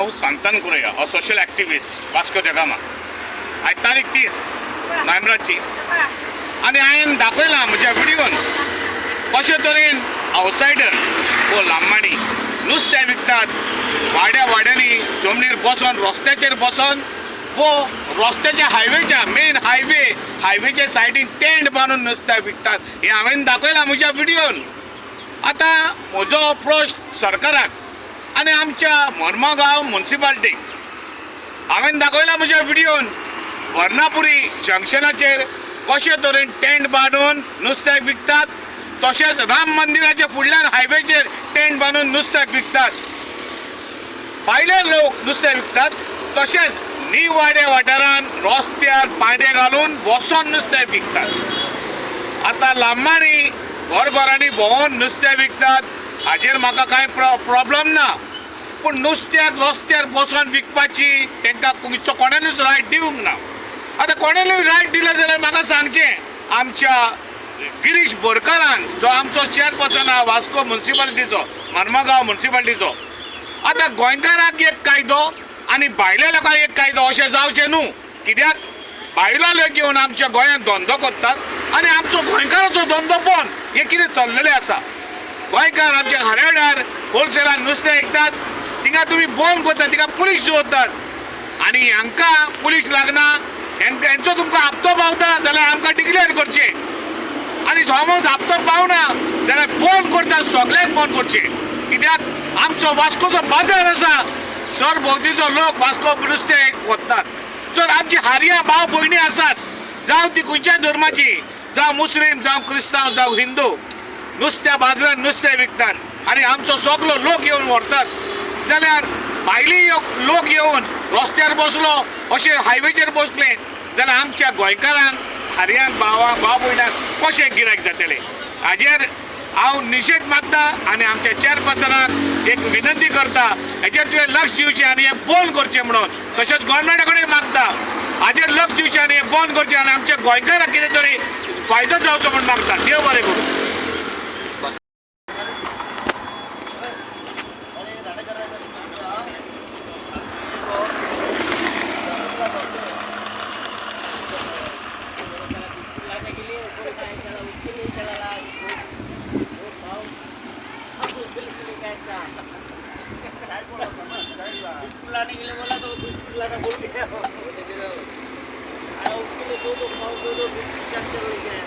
हांव सांतानकुरया हो social activist Vasco the gamma. आज तारीख 30 नोव्हेंबराची आनी हांवें दाखयलां म्हज्या विडियोन कशे तरेन आवटसायडर वो लांबाडी नुस्तें विकतात वाड्यांनी जमनीर बसून रस्त्याचेर बसून वो रस्त्याच्या हायवेच्या मेन हायवेच्या सायडीन टेंट बांदून नुस्तें विकतात. हे हांवें दाखयलां म्हज्या विडियोन. आतां म्हजो प्रश्न सरकाराक आनी आमच्या मर्मागांव म्युनिसिपालिटीक हांवें दाखयलां म्हज्या विडियोन वर्णापुरी जंक्शनाचेर कशे तरेन टेंट बांदून नुस्तें विकतात. तशेंच राम मंदिराच्या फुडल्यान हायवेचेर टेंट बांदून नुस्तें विकतात. भायले लोक नुस्तें विकतात. तशेंच निवाडे वाठारान रस्त्यार पांयडे घालून बसून नुस्तें विकतात. आतां लांबाडी घरांनी भोंवून नुस्तें विकतात. हाजेर म्हाका कांय प्रॉब्लेम ना, पूण नुस्त्याक रस्त्यार बसून विकपाची तांकां कोणानूच रायट दिवंक ना. आतां कोणानूय रायट दिलें जाल्यार म्हाका सांगचें. आमच्या गिरीश बोरकारान जो आमचो चेअरपर्सन आहा वास्को म्युनिसिपालिटीचो मर्मागांव म्युनिसिपालिटीचो. आतां गोंयकाराक एक कायदो आनी भायल्या लोकांक एक कायदो अशें जावचें न्हू. कित्याक भायलो लोक येवन आमच्या गोंयांत धंदो करतात आनी आमचो गोंयकाराचो धंदो बंद. हें कितें चल्लेलें आसा. गोंयकार आमच्या हरेडार होलसेलान नुस्तें विकतात, थिंगा तुमी बंद करतात, तिका पुलीस दवरतात आनी हांकां पुलीस लागना. हेंचो तुमकां हप्तो पावता जाल्यार आमकां डिक्लेअर करचें आनी समज हप्तो पावना जाल्यार बंद करतात, सगळ्यांक बंद करचें. कित्याक आमचो वास्कोचो बाजार आसा, सरभोंवतीचो लोक वास्को नुस्तें व्हरतात. जर आमची हारिया भाव भयणी आसात, जावं ती खंयच्याय धर्माची, जावं मुस्लीम जावं क्रिस्तांव जावं हिंदू, नुस्त्या बाजारात नुस्तें विकतात आनी आमचो सगळो लोक येवन व्हरतात, जाल्यार भायली लोक येवन रस्त्यार बसलो अशें हायवेचेर बसले जाल्यार आमच्या गोंयकारांक हारियान भाव भयणांक कशें गिरायक जातलें. हाजेर हांव निशेध मारता आनी आमच्या चेअरपर्सनाक एक विनंती करता, हेचेर तुवें लक्ष दिवचें आनी हें बंद करचें म्हणून. तशेंच गोवोरमेंटा कडेन मागता हाजेर लक्ष दिवचें आनी हें बंद करचें आनी आमच्या गोंयकाराक कितें तरी फायदो जावचो म्हूण मागता. देव बरें करूं. लाने के लिए बोला तो 20 लाना बोल गया उसके लिए दो चल गया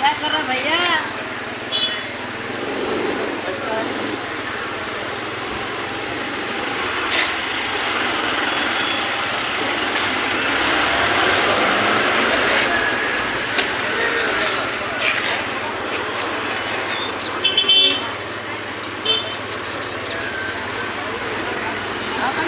क्या कर रहा भैया? apa